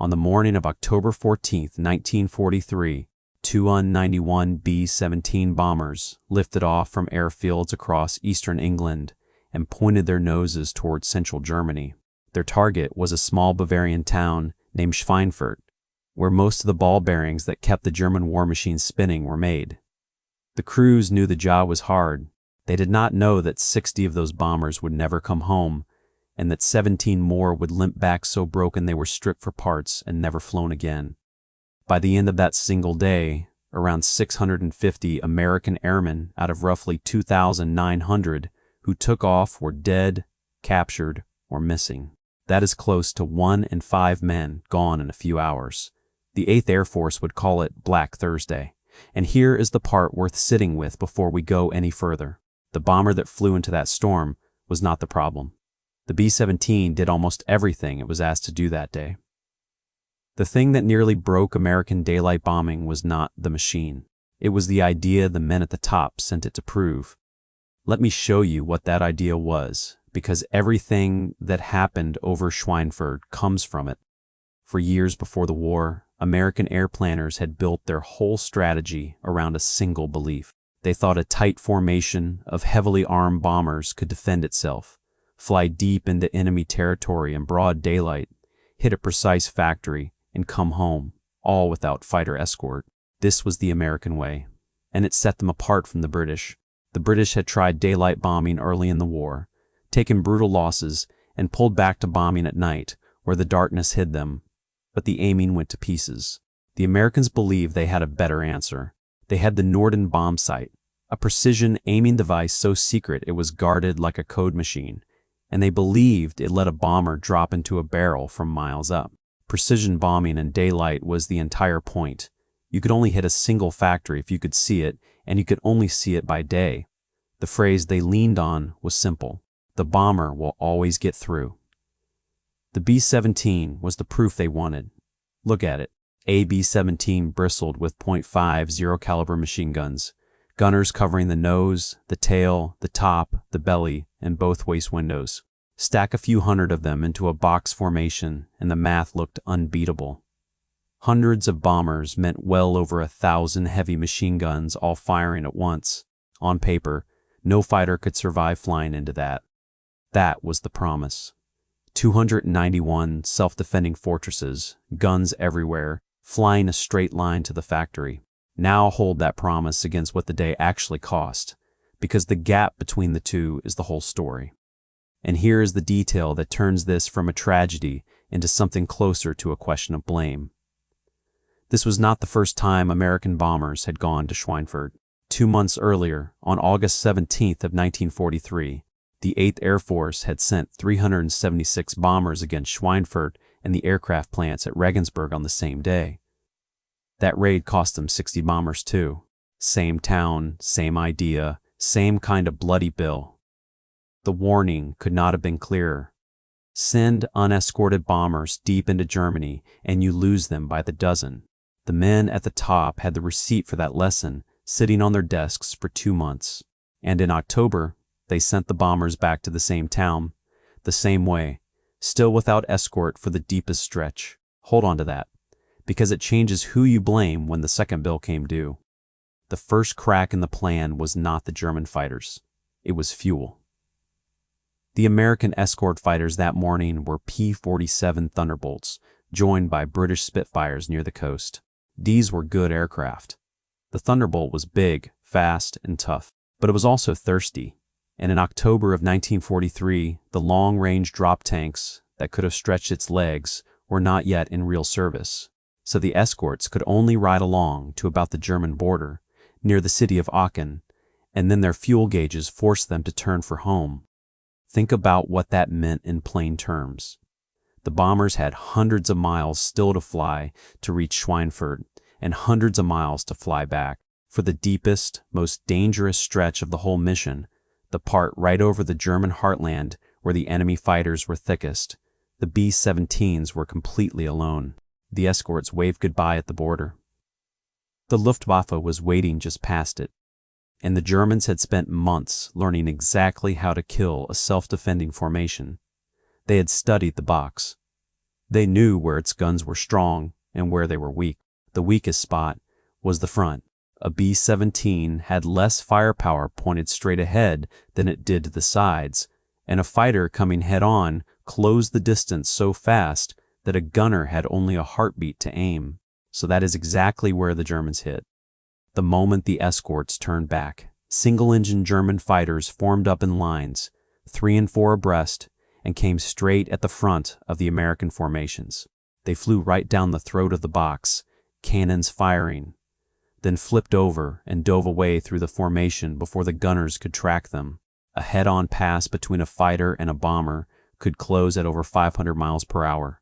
On the morning of October 14th, 1943, two Un-91 B-17 bombers lifted off from airfields across eastern England and pointed their noses towards central Germany. Their target was a small Bavarian town named Schweinfurt, where most of the ball bearings that kept the German war machine spinning were made. The crews knew the job was hard. They did not know that 60 of those bombers would never come home, and that 17 more would limp back so broken they were stripped for parts and never flown again. By the end of that single day, around 650 American airmen out of roughly 2,900 who took off were dead, captured, or missing. That is close to 1 in 5 men gone in a few hours. The 8th Air Force would call it Black Thursday. And here is the part worth sitting with before we go any further. The bomber that flew into that storm was not the problem. The B-17 did almost everything it was asked to do that day. The thing that nearly broke American daylight bombing was not the machine. It was the idea the men at the top sent it to prove. Let me show you what that idea was, because everything that happened over Schweinfurt comes from it. For years before the war, American air planners had built their whole strategy around a single belief. They thought a tight formation of heavily armed bombers could defend itself, fly deep into enemy territory in broad daylight, hit a precise factory, and come home, all without fighter escort. This was the American way, and it set them apart from the British. The British had tried daylight bombing early in the war, taken brutal losses, and pulled back to bombing at night, where the darkness hid them. But the aiming went to pieces. The Americans believed they had a better answer. They had the Norden bomb sight, a precision aiming device so secret it was guarded like a code machine, and they believed it let a bomber drop into a barrel from miles up. Precision bombing in daylight was the entire point. You could only hit a single factory if you could see it, and you could only see it by day. The phrase they leaned on was simple: the bomber will always get through. The B-17 was the proof they wanted. Look at it. A B-17 bristled with .50 caliber machine guns, gunners covering the nose, the tail, the top, the belly, and both waist windows. Stack a few hundred of them into a box formation, and the math looked unbeatable. Hundreds of bombers meant well over 1,000 heavy machine guns all firing at once. On paper, no fighter could survive flying into that. That was the promise. 291 self-defending fortresses, guns everywhere, flying a straight line to the factory. Now hold that promise against what the day actually cost, because the gap between the two is the whole story. And here is the detail that turns this from a tragedy into something closer to a question of blame. This was not the first time American bombers had gone to Schweinfurt. 2 months earlier, on August 17th of 1943, the 8th Air Force had sent 376 bombers against Schweinfurt and the aircraft plants at Regensburg on the same day. That raid cost them 60 bombers too. Same town, same idea, same kind of bloody bill. The warning could not have been clearer. Send unescorted bombers deep into Germany and you lose them by the dozen. The men at the top had the receipt for that lesson sitting on their desks for 2 months. And in October, they sent the bombers back to the same town, the same way, still without escort for the deepest stretch. Hold on to that, because it changes who you blame when the second bill came due. The first crack in the plan was not the German fighters. It was fuel. The American escort fighters that morning were P-47 Thunderbolts, joined by British Spitfires near the coast. These were good aircraft. The Thunderbolt was big, fast, and tough, but it was also thirsty. And in October of 1943, the long-range drop tanks that could have stretched its legs were not yet in real service, so the escorts could only ride along to about the German border, near the city of Aachen, and then their fuel gauges forced them to turn for home. Think about what that meant in plain terms. The bombers had hundreds of miles still to fly to reach Schweinfurt, and hundreds of miles to fly back. For the deepest, most dangerous stretch of the whole mission, the part right over the German heartland where the enemy fighters were thickest, the B-17s were completely alone. The escorts waved goodbye at the border. The Luftwaffe was waiting just past it, and the Germans had spent months learning exactly how to kill a self-defending formation. They had studied the box. They knew where its guns were strong and where they were weak. The weakest spot was the front. A B-17 had less firepower pointed straight ahead than it did to the sides, and a fighter coming head-on closed the distance so fast that a gunner had only a heartbeat to aim. So that is exactly where the Germans hit. The moment the escorts turned back, single-engine German fighters formed up in lines, 3 and 4 abreast, and came straight at the front of the American formations. They flew right down the throat of the box, cannons firing, then flipped over and dove away through the formation before the gunners could track them. A head-on pass between a fighter and a bomber could close at over 500 miles per hour.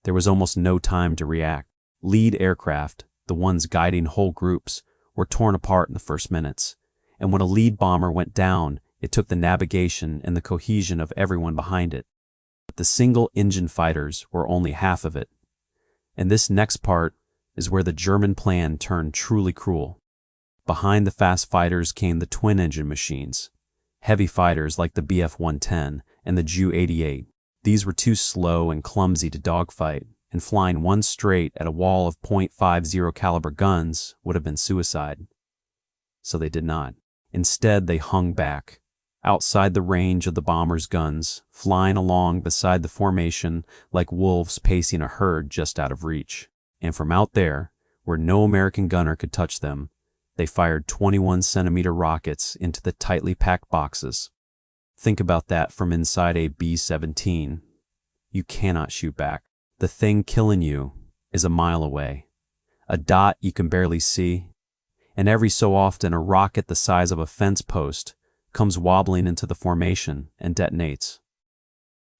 There was almost no time to react. Lead aircraft, the ones guiding whole groups, were torn apart in the first minutes, and when a lead bomber went down, it took the navigation and the cohesion of everyone behind it. But the single-engine fighters were only half of it. And this next part is where the German plan turned truly cruel. Behind the fast fighters came the twin-engine machines, heavy fighters like the Bf-110 and the Ju-88. These were too slow and clumsy to dogfight, and flying one straight at a wall of .50 caliber guns would have been suicide. So they did not. Instead, they hung back, outside the range of the bombers' guns, flying along beside the formation like wolves pacing a herd just out of reach. And from out there, where no American gunner could touch them, they fired 21-centimeter rockets into the tightly packed boxes. Think about that from inside a B-17. You cannot shoot back. The thing killing you is a mile away, a dot you can barely see, and every so often a rocket the size of a fence post comes wobbling into the formation and detonates.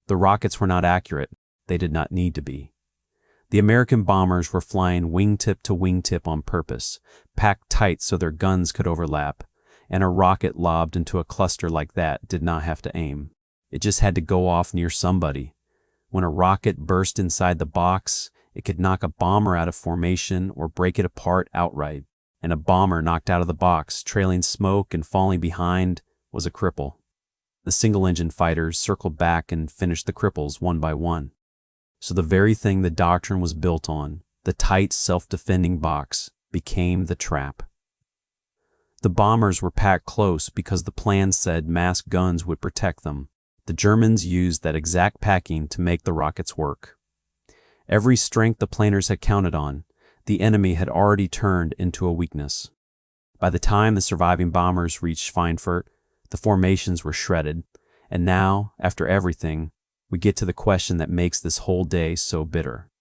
The rockets were not accurate. They did not need to be. The American bombers were flying wingtip to wingtip on purpose, packed tight so their guns could overlap, and a rocket lobbed into a cluster like that did not have to aim. It just had to go off near somebody. When a rocket burst inside the box, it could knock a bomber out of formation or break it apart outright, and a bomber knocked out of the box, trailing smoke and falling behind, was a cripple. The single-engine fighters circled back and finished the cripples one by one. So the very thing the doctrine was built on, the tight, self-defending box, became the trap. The bombers were packed close because the plan said masked guns would protect them. The Germans used that exact packing to make the rockets work. Every strength the planners had counted on, the enemy had already turned into a weakness. By the time the surviving bombers reached Schweinfurt, the formations were shredded, and now, after everything, we get to the question that makes this whole day so bitter.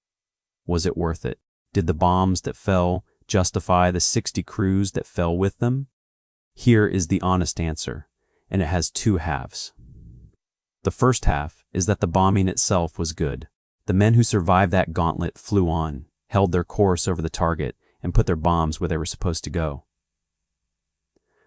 Was it worth it? Did the bombs that fell justify the 60 crews that fell with them? Here is the honest answer, and it has two halves. The first half is that the bombing itself was good. The men who survived that gauntlet flew on, held their course over the target, and put their bombs where they were supposed to go.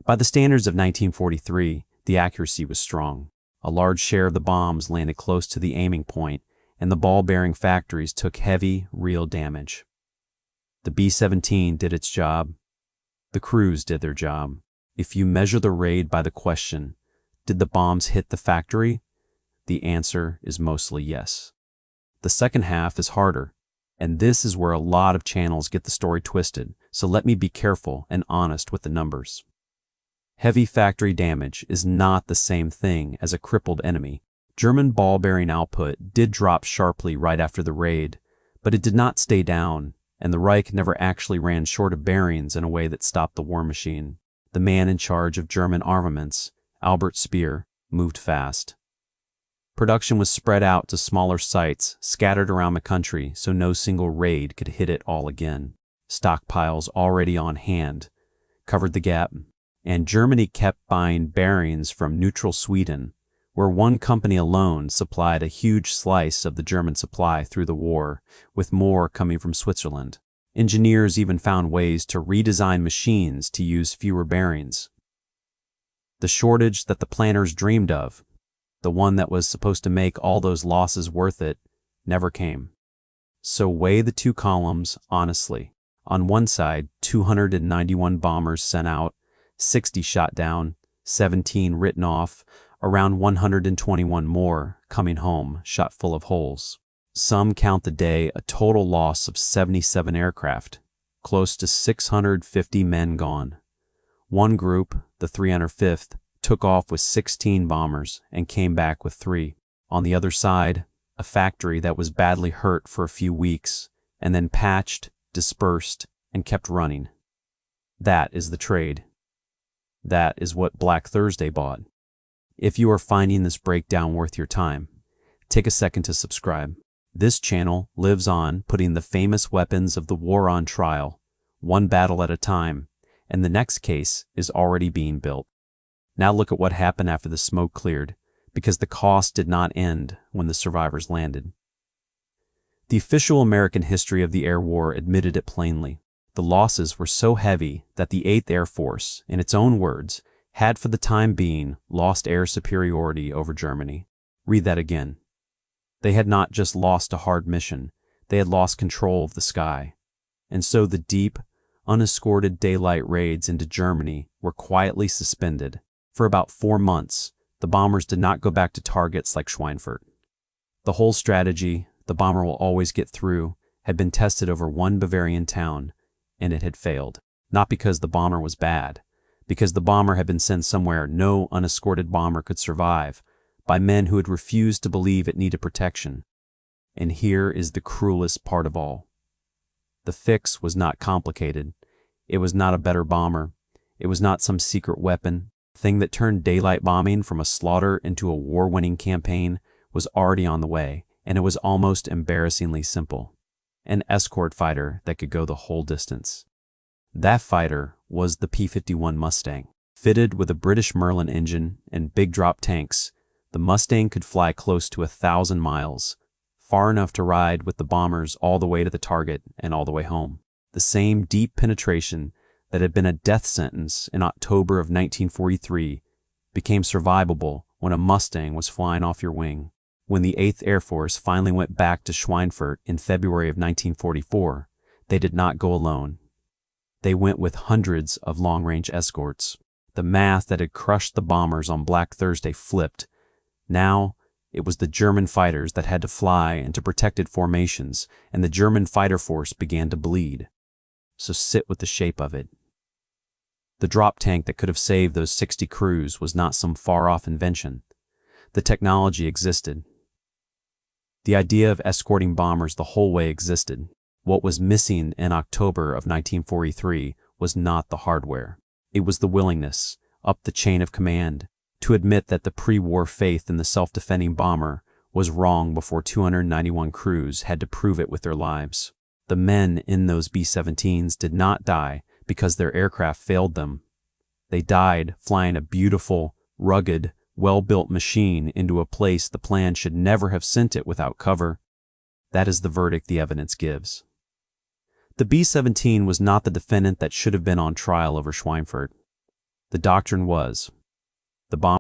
By the standards of 1943, the accuracy was strong. A large share of the bombs landed close to the aiming point, and the ball-bearing factories took heavy, real damage. The B-17 did its job. The crews did their job. If you measure the raid by the question, did the bombs hit the factory? The answer is mostly yes. The second half is harder, and this is where a lot of channels get the story twisted, so let me be careful and honest with the numbers. Heavy factory damage is not the same thing as a crippled enemy. German ball-bearing output did drop sharply right after the raid, but it did not stay down, and the Reich never actually ran short of bearings in a way that stopped the war machine. The man in charge of German armaments, Albert Speer, moved fast. Production was spread out to smaller sites scattered around the country so no single raid could hit it all again. Stockpiles already on hand covered the gap, and Germany kept buying bearings from neutral Sweden, where one company alone supplied a huge slice of the German supply through the war, with more coming from Switzerland. Engineers even found ways to redesign machines to use fewer bearings. The shortage that the planners dreamed of, the one that was supposed to make all those losses worth it, never came. So weigh the two columns honestly. On one side, 291 bombers sent out, 60 shot down, 17 written off, around 121 more coming home shot full of holes. Some count the day a total loss of 77 aircraft, close to 650 men gone. One group, the 305th, took off with 16 bombers and came back with 3. On the other side, a factory that was badly hurt for a few weeks and then patched, dispersed, and kept running. That is the trade. That is what Black Thursday bought. If you are finding this breakdown worth your time, take a second to subscribe. This channel lives on putting the famous weapons of the war on trial, one battle at a time, and the next case is already being built. Now look at what happened after the smoke cleared, because the cost did not end when the survivors landed. The official American history of the air war admitted it plainly. The losses were so heavy that the 8th Air Force, in its own words, had for the time being lost air superiority over Germany. Read that again. They had not just lost a hard mission, they had lost control of the sky. And so the deep, unescorted daylight raids into Germany were quietly suspended. For about 4 months, the bombers did not go back to targets like Schweinfurt. The whole strategy, the bomber will always get through, had been tested over one Bavarian town, and it had failed. Not because the bomber was bad, because the bomber had been sent somewhere no unescorted bomber could survive, by men who had refused to believe it needed protection. And here is the cruelest part of all. The fix was not complicated. It was not a better bomber. It was not some secret weapon. The thing that turned daylight bombing from a slaughter into a war-winning campaign was already on the way, and it was almost embarrassingly simple. An escort fighter that could go the whole distance. That fighter was the P-51 Mustang. Fitted with a British Merlin engine and big drop tanks, the Mustang could fly close to 1,000 miles, far enough to ride with the bombers all the way to the target and all the way home. The same deep penetration that had been a death sentence in October of 1943 became survivable when a Mustang was flying off your wing. When the 8th Air Force finally went back to Schweinfurt in February of 1944, they did not go alone. They went with hundreds of long-range escorts. The math that had crushed the bombers on Black Thursday flipped. Now, it was the German fighters that had to fly into protected formations, and the German fighter force began to bleed. So sit with the shape of it. The drop tank that could have saved those 60 crews was not some far-off invention. The technology existed. The idea of escorting bombers the whole way existed. What was missing in October of 1943 was not the hardware. It was the willingness, up the chain of command, to admit that the pre-war faith in the self-defending bomber was wrong before 291 crews had to prove it with their lives. The men in those B-17s did not die because their aircraft failed them. They died flying a beautiful, rugged, well-built machine into a place the plan should never have sent it without cover. That is the verdict the evidence gives. The B-17 was not the defendant that should have been on trial over Schweinfurt. The doctrine was. The bomb